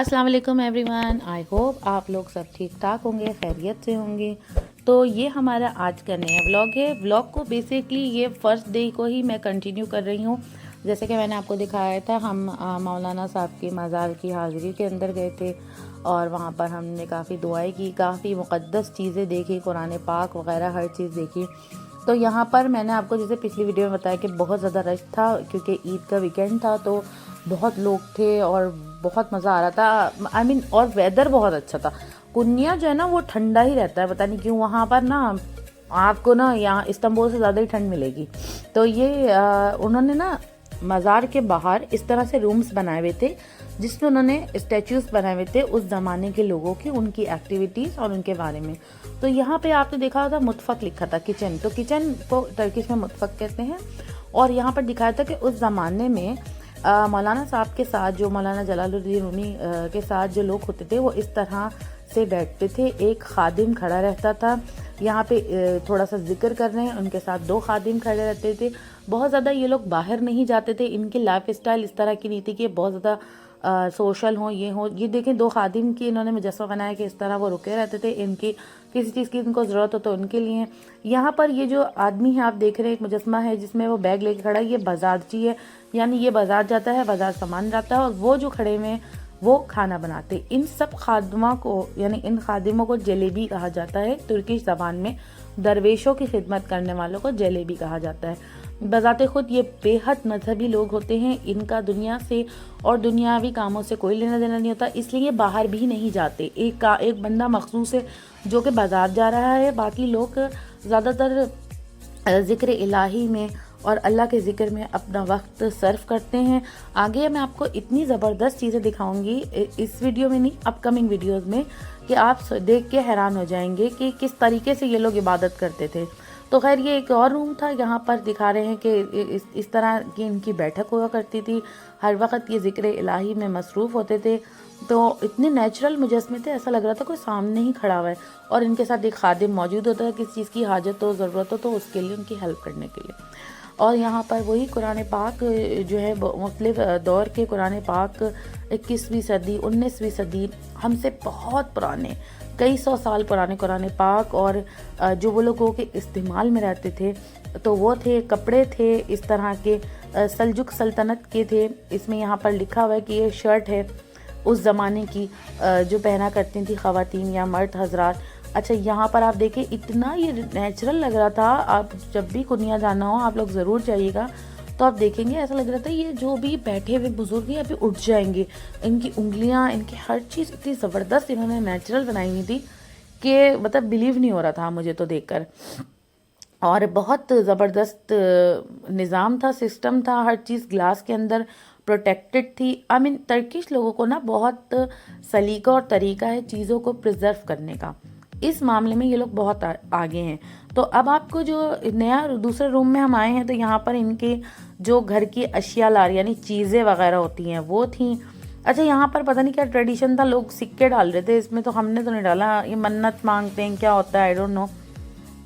अस्सलाम वालेकुम everyone. I hope आप लोग सब ठीक ठाक होंगे, खैरियत से होंगे। तो ये हमारा आज का नया व्लॉग है। व्लॉग को बेसिकली ये फर्स्ट डे को ही मैं कंटिन्यू कर रही हूँ। जैसे कि मैंने आपको दिखाया था, हम मौलाना साहब की मज़ार की हाज़िरी के अंदर गए थे और वहाँ पर हमने काफ़ी दुआएं की, काफ़ी मुक़द्दस चीज़ें देखी, कुरान पाक वगैरह हर चीज़ देखी। तो यहाँ पर मैंने आपको जैसे पिछली वीडियो में बताया कि बहुत ज़्यादा रश था क्योंकि ईद का वीकेंड था, तो बहुत लोग थे और बहुत मज़ा आ रहा था। आई मीन और वेदर बहुत अच्छा था। कुन्या जो है ना वो ठंडा ही रहता है, पता नहीं क्यों वहाँ पर ना आपको ना यहाँ इस्तांबुल से ज़्यादा ही ठंड मिलेगी। तो ये उन्होंने ना मज़ार के बाहर इस तरह से रूम्स बनाए हुए थे जिसमें उन्होंने स्टैचूज़ बनाए हुए थे उस ज़माने के लोगों की, उनकी एक्टिविटीज़ और उनके बारे में। तो यहाँ पे आपने देखा था मुतफ़क लिखा था किचन, तो किचन को टर्किश में मुतफ़क कहते हैं। और यहाँ पर दिखाया था कि उस ज़माने में मौलाना साहब के साथ, जो मौलाना जलालुद्दीन रूमी के साथ जो लोग होते थे वो इस तरह से बैठते थे। एक खादिम खड़ा रहता था, यहाँ पे थोड़ा सा जिक्र कर रहे हैं, उनके साथ दो खादिम खड़े रहते थे। बहुत ज़्यादा ये लोग बाहर नहीं जाते थे। इनकी लाइफ स्टाइल इस तरह की नहीं थी कि बहुत ज़्यादा सोशल हो, ये हो। ये देखें, दो खादिम की इन्होंने मुजस्समा बनाया कि इस तरह वो रुके रहते थे। इनकी किसी चीज़ की इनको ज़रूरत हो तो उनके लिए। यहाँ पर ये जो आदमी है आप देख रहे हैं, एक मुजस्समा है जिसमें वो बैग लेके खड़ा है, ये बाजारची है, यानी ये बाजार जाता है, बाजार सामान लाता है और वो जो खड़े में वो खाना बनाते। इन सब खादमा को, यानी इन खादिमों को जलेबी कहा जाता है। तुर्किश ज़बान में दरवेशों की खिदमत करने वालों को जलेबी कहा जाता है। बज़ाते खुद ये बेहद मजहबी लोग होते हैं। इनका दुनिया से और दुनियावी कामों से कोई लेना देना नहीं होता, इसलिए ये बाहर भी नहीं जाते। एक बंदा मखसूस है जो कि बाजार जा रहा है, बाकी लोग ज़्यादातर ज़िक्र इलाही में और अल्लाह के ज़िक्र में अपना वक्त सर्फ करते हैं। आगे मैं आपको इतनी ज़बरदस्त चीज़ें दिखाऊंगी इस वीडियो में नहीं, अपकमिंग वीडियोस में, कि आप देख के हैरान हो जाएंगे कि किस तरीके से ये लोग इबादत करते थे। तो खैर ये एक और रूम था, यहाँ पर दिखा रहे हैं कि इस तरह की इनकी बैठक हुआ करती थी। हर वक्त ये ज़िक्र इलाही में मसरूफ़ होते थे। तो इतने नेचुरल मुजस्मे थे, ऐसा लग रहा था कोई सामने ही खड़ा हुआ है। और इनके साथ एक खादिम मौजूद होता है, किसी चीज़ की हाजत हो, ज़रूरत हो तो उसके लिए, उनकी हेल्प करने के लिए। और यहाँ पर वही कुरान पाक जो है, मुख्तलिफ दौर के कुरान पाक, 21वीं सदी, 19वीं सदी, हमसे बहुत पुराने, कई सौ साल पुराने कुरान पाक। और जो वो लोगों के इस्तेमाल में रहते थे तो वो थे, कपड़े थे इस तरह के सल्जुक सल्तनत के थे। इसमें यहाँ पर लिखा हुआ है कि ये शर्ट है उस ज़माने की जो पहना करती थी ख़वातीन या मर्द हजरात। अच्छा, यहाँ पर आप देखें, इतना ये नेचुरल लग रहा था। आप जब भी कुनिया जाना हो आप लोग ज़रूर जाइएगा, तो आप देखेंगे ऐसा लग रहा था ये जो भी बैठे हुए बुजुर्ग हैं अभी उठ जाएंगे। इनकी उंगलियां, इनकी हर चीज़ इतनी ज़बरदस्त इन्होंने नेचुरल बनाई हुई थी कि मतलब बिलीव नहीं हो रहा था मुझे तो देखकर। और बहुत ज़बरदस्त निज़ाम था, सिस्टम था, हर चीज़ ग्लास के अंदर प्रोटेक्टेड थी। आई मीन टर्किश लोगों को ना बहुत सलीका और तरीका है चीज़ों को प्रिजर्व करने का। इस मामले में ये लोग बहुत आगे हैं। तो अब आपको जो नया दूसरे रूम में हम आए हैं, तो यहाँ पर इनके जो घर की अशिया लार, यानी चीज़ें वगैरह होती हैं, वो थी। अच्छा, यहाँ पर पता नहीं क्या ट्रेडिशन था, लोग सिक्के डाल रहे थे इसमें, तो हमने तो नहीं डाला। ये मन्नत मांगते हैं, क्या होता है आई डोंट नो।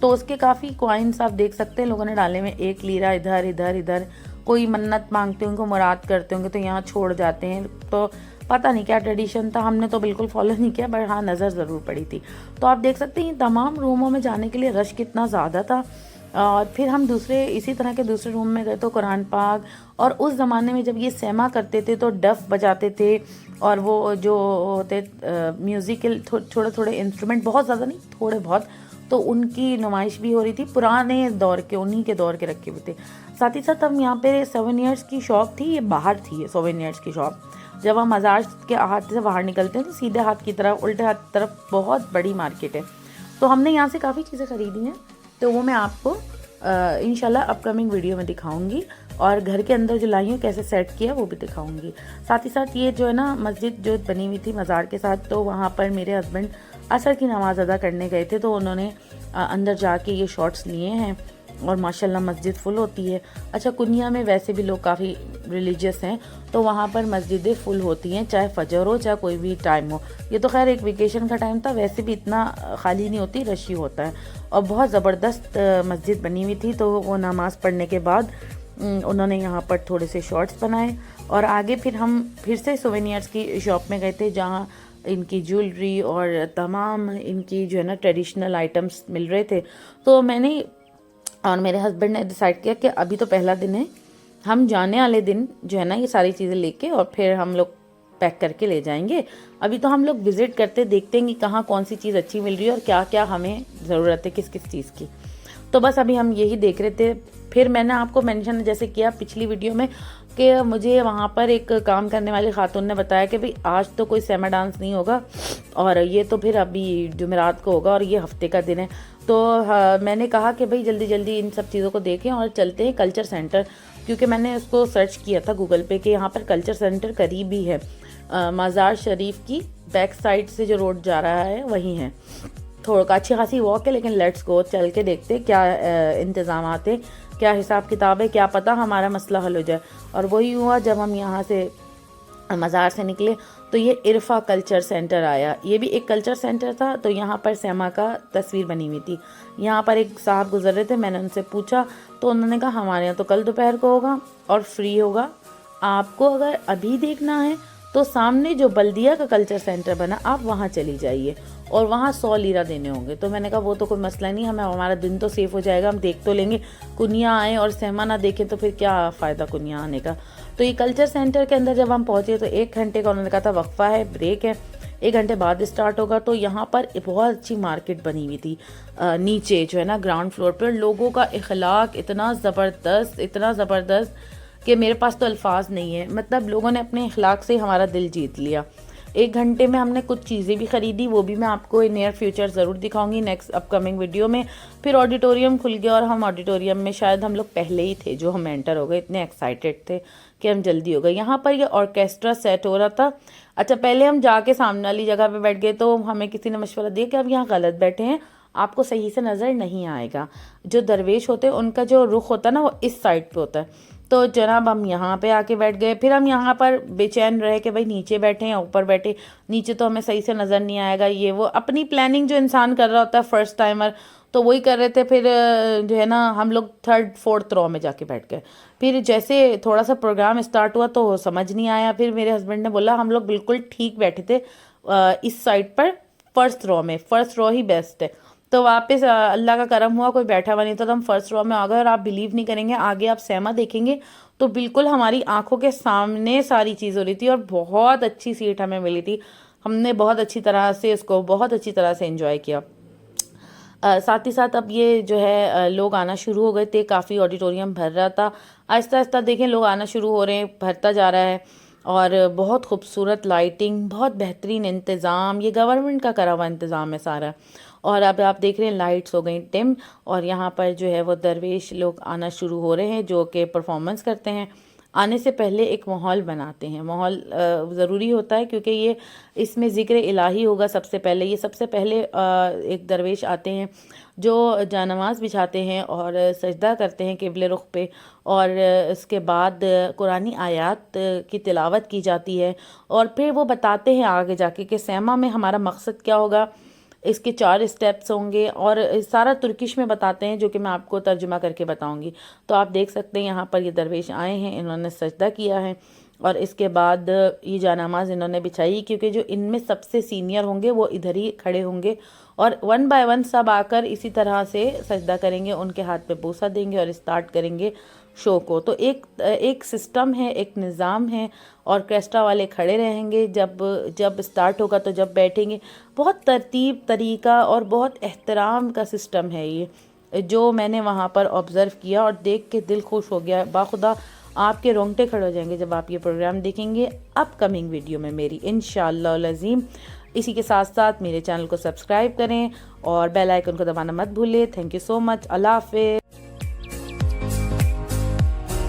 तो उसके काफ़ी कॉइन्स आप देख सकते हैं लोगों ने डाले में, 1 लीरा इधर इधर इधर। कोई मन्नत मांगते होंगे, मुराद करते होंगे तो यहाँ छोड़ जाते हैं। तो पता नहीं क्या ट्रेडिशन था, हमने तो बिल्कुल फॉलो नहीं किया, बट हाँ नज़र ज़रूर पड़ी थी। तो आप देख सकते हैं तमाम रूमों में जाने के लिए रश कितना ज़्यादा था। और फिर हम इसी तरह के दूसरे रूम में गए तो कुरान पाक। और उस ज़माने में जब ये सहमा करते थे तो डफ बजाते थे, और वो जो होते म्यूज़िकल थोड़े थोड़े इंस्ट्रूमेंट, बहुत ज़्यादा नहीं, थोड़े बहुत, तो उनकी नुमाइश भी हो रही थी। पुराने दौर के, उन्हीं के दौर के रखे हुए थे। साथ ही साथ हम यहाँ पे सोवेनियर्स की शॉप थी, ये बाहर थी ये सोवेनियर्स की शॉप। जब हम मज़ार के हाथ से बाहर निकलते हैं तो सीधे हाथ की तरफ, उल्टे हाथ की तरफ बहुत बड़ी मार्केट है। तो हमने यहाँ से काफ़ी चीज़ें ख़रीदी हैं, तो वो मैं आपको इंशाल्लाह अपकमिंग वीडियो में दिखाऊंगी। और घर के अंदर जो लाई हूँ कैसे सेट किया वो भी दिखाऊंगी। साथ ही साथ ये जो है ना मस्जिद जो बनी हुई थी मज़ार के साथ, तो वहाँ पर मेरे हस्बैंड असर की नमाज़ अदा करने गए थे, तो उन्होंने अंदर जाके ये शॉट्स लिए हैं। और माशाल्लाह मस्जिद फुल होती है। अच्छा, कुनिया में वैसे भी लोग काफ़ी रिलीजियस हैं, तो वहाँ पर मस्जिदें फुल होती हैं, चाहे फजर हो चाहे कोई भी टाइम हो। ये तो खैर एक वेकेशन का टाइम था, वैसे भी इतना खाली नहीं होती, रश ही होता है। और बहुत ज़बरदस्त मस्जिद बनी हुई थी, तो वो नमाज़ पढ़ने के बाद उन्होंने यहाँ पर थोड़े से शॉर्ट्स बनाए और आगे फिर हम फिर से सोवेनियर्स की शॉप में गए थे जहाँ इनकी ज्वेलरी और तमाम इनकी जो है ना ट्रेडिशनल आइटम्स मिल रहे थे। तो मैंने और मेरे हस्बैंड ने डिसाइड किया कि अभी तो पहला दिन है, हम जाने वाले दिन जो है ना ये सारी चीज़ें लेके और फिर हम लोग पैक करके ले जाएंगे। अभी तो हम लोग विज़िट करते देखते हैं कि कहाँ कौन सी चीज़ अच्छी मिल रही है और क्या क्या हमें ज़रूरत है किस किस चीज़ की। तो बस अभी हम यही देख रहे थे। फिर मैंने आपको मेंशन जैसे किया पिछली वीडियो में कि मुझे वहाँ पर एक काम करने वाली खातून ने बताया कि भाई आज तो कोई सेमा डांस नहीं होगा और ये तो फिर अभी जुमेरात को होगा और ये हफ्ते का दिन है। तो मैंने कहा कि भाई जल्दी जल्दी इन सब चीज़ों को देखें और चलते हैं कल्चर सेंटर, क्योंकि मैंने उसको सर्च किया था गूगल पे कि यहाँ पर कल्चर सेंटर करीब ही है। मज़ार शरीफ की बैक साइड से जो रोड जा रहा है वहीं है। थोड़ा अच्छी खासी वॉक है, लेकिन लेट्स गो चल के देखते क्या इंतज़ाम आते, क्या हिसाब किताब है, क्या पता हमारा मसला हल हो जाए। और वही हुआ जब हम यहाँ से मज़ार से निकले तो ये इरफा कल्चर सेंटर आया। ये भी एक कल्चर सेंटर था। तो यहाँ पर सेमा का तस्वीर बनी हुई थी। यहाँ पर एक साहब गुजर रहे थे, मैंने उनसे पूछा तो उन्होंने कहा हमारे यहाँ तो कल दोपहर को होगा और फ्री होगा, आपको अगर अभी देखना है तो सामने जो बल्दिया का कल्चर सेंटर बना आप वहाँ चली जाइए और वहाँ 100 लीरा देने होंगे। तो मैंने कहा वो तो कोई मसला नहीं, हमें हमारा दिन तो सेफ हो जाएगा, हम देख तो लेंगे। कुनिया आए और सहमा ना देखें तो फिर क्या फ़ायदा कुनिया आने का। तो ये कल्चर सेंटर के अंदर जब हम पहुँचे तो 1 घंटे का उन्होंने कहा था वक्फा है, ब्रेक है, 1 घंटे बाद स्टार्ट होगा। तो यहाँ पर बहुत अच्छी मार्केट बनी हुई थी नीचे जो है ना ग्राउंड फ्लोर पर। लोगों का इखलाक इतना ज़बरदस्त कि मेरे पास तो अल्फाज नहीं है। मतलब लोगों ने अपने इखलाक से हमारा दिल जीत लिया। 1 घंटे में हमने कुछ चीज़ें भी ख़रीदी, वो भी मैं आपको नियर फ्यूचर ज़रूर दिखाऊंगी नेक्स्ट अपकमिंग वीडियो में। फिर ऑडिटोरियम खुल गया और हम ऑडिटोरियम में शायद हम लोग पहले ही थे जो हम एंटर हो गए, इतने एक्साइटेड थे कि हम जल्दी हो गए। यहाँ पर ये ऑर्केस्ट्रा सेट हो रहा था। अच्छा, पहले हम जाके सामने वाली जगह पर बैठ गए तो हमें किसी ने मशवरा दिया कि आप यहाँ गलत बैठे हैं, आपको सही से नज़र नहीं आएगा। जो दरवेश होते हैं उनका जो रुख होता है ना वो इस साइड पे होता है। तो जनाब हम यहाँ पे आके बैठ गए। फिर हम यहाँ पर बेचैन रहे कि भाई नीचे बैठे या ऊपर बैठे, नीचे तो हमें सही से नज़र नहीं आएगा। ये वो अपनी प्लानिंग जो इंसान कर रहा होता है फर्स्ट टाइमर, तो वही कर रहे थे। फिर जो है ना हम लोग 3rd 4th रो में जाके बैठ गए। फिर जैसे थोड़ा सा प्रोग्राम स्टार्ट हुआ तो समझ नहीं आया। फिर मेरे हस्बैंड ने बोला हम लोग बिल्कुल ठीक बैठे थे इस साइड पर 1st रो में, 1st रो ही बेस्ट है। तो वापस अल्लाह का करम हुआ, कोई बैठा हुआ नहीं था तो हम 1st रो में आ गए। और आप बिलीव नहीं करेंगे, आगे आप सहमा देखेंगे तो बिल्कुल हमारी आंखों के सामने सारी चीज़ हो रही थी और बहुत अच्छी सीट हमें मिली थी। हमने बहुत अच्छी तरह से इसको बहुत अच्छी तरह से एंजॉय किया। साथ ही साथ अब ये जो है लोग आना शुरू हो गए थे, काफ़ी ऑडिटोरियम भर रहा था। आहिस्ता आहिस्ता देखें लोग आना शुरू हो रहे हैं, भरता जा रहा है। और बहुत खूबसूरत लाइटिंग, बहुत बेहतरीन इंतज़ाम, ये गवर्नमेंट का करा हुआ इंतज़ाम है सारा। और अब आप देख रहे हैं लाइट्स हो गई डिम और यहाँ पर जो है वो दरवेश लोग आना शुरू हो रहे हैं जो कि परफॉर्मेंस करते हैं। आने से पहले एक माहौल बनाते हैं, माहौल ज़रूरी होता है क्योंकि ये इसमें ज़िक्र इलाही होगा सबसे पहले। ये सबसे पहले एक दरवेश आते हैं जो जानमाज़ बिछाते हैं और सजदा करते हैं क़िबले रुख पे, और इसके बाद कुरानी आयात की तिलावत की जाती है। और फिर वो बताते हैं आगे जाके कि सहमा में हमारा मकसद क्या होगा, इसके 4 स्टेप्स होंगे और सारा तुर्किश में बताते हैं जो कि मैं आपको तर्जुमा करके बताऊंगी। तो आप देख सकते हैं यहाँ पर ये दरवेश आए हैं, इन्होंने सजदा किया है और इसके बाद ये जानामाज इन्होंने बिछाई, क्योंकि जो इनमें सबसे सीनियर होंगे वो इधर ही खड़े होंगे और 1 बाय 1 सब आकर इसी तरह से सजदा करेंगे, उनके हाथ पे बोसा देंगे और स्टार्ट करेंगे शो को। तो एक सिस्टम है, एक निज़ाम है। ऑर्केस्ट्रा वाले खड़े रहेंगे जब स्टार्ट होगा, तो जब बैठेंगे बहुत तरतीब तरीका और बहुत एहतराम का सिस्टम है ये, जो मैंने वहाँ पर ऑब्ज़र्व किया और देख के दिल खुश हो गया। बाखुदा आपके रोंगटे खड़े हो जाएंगे जब आप ये प्रोग्राम देखेंगे अपकमिंग वीडियो में मेरी इंशाअल्लाह अज़ीम। इसी के साथ साथ मेरे चैनल को सब्सक्राइब करें और बेल आइकन को दबाना मत भूलें। Thank you so much. अल्लाह हाफ़िज़।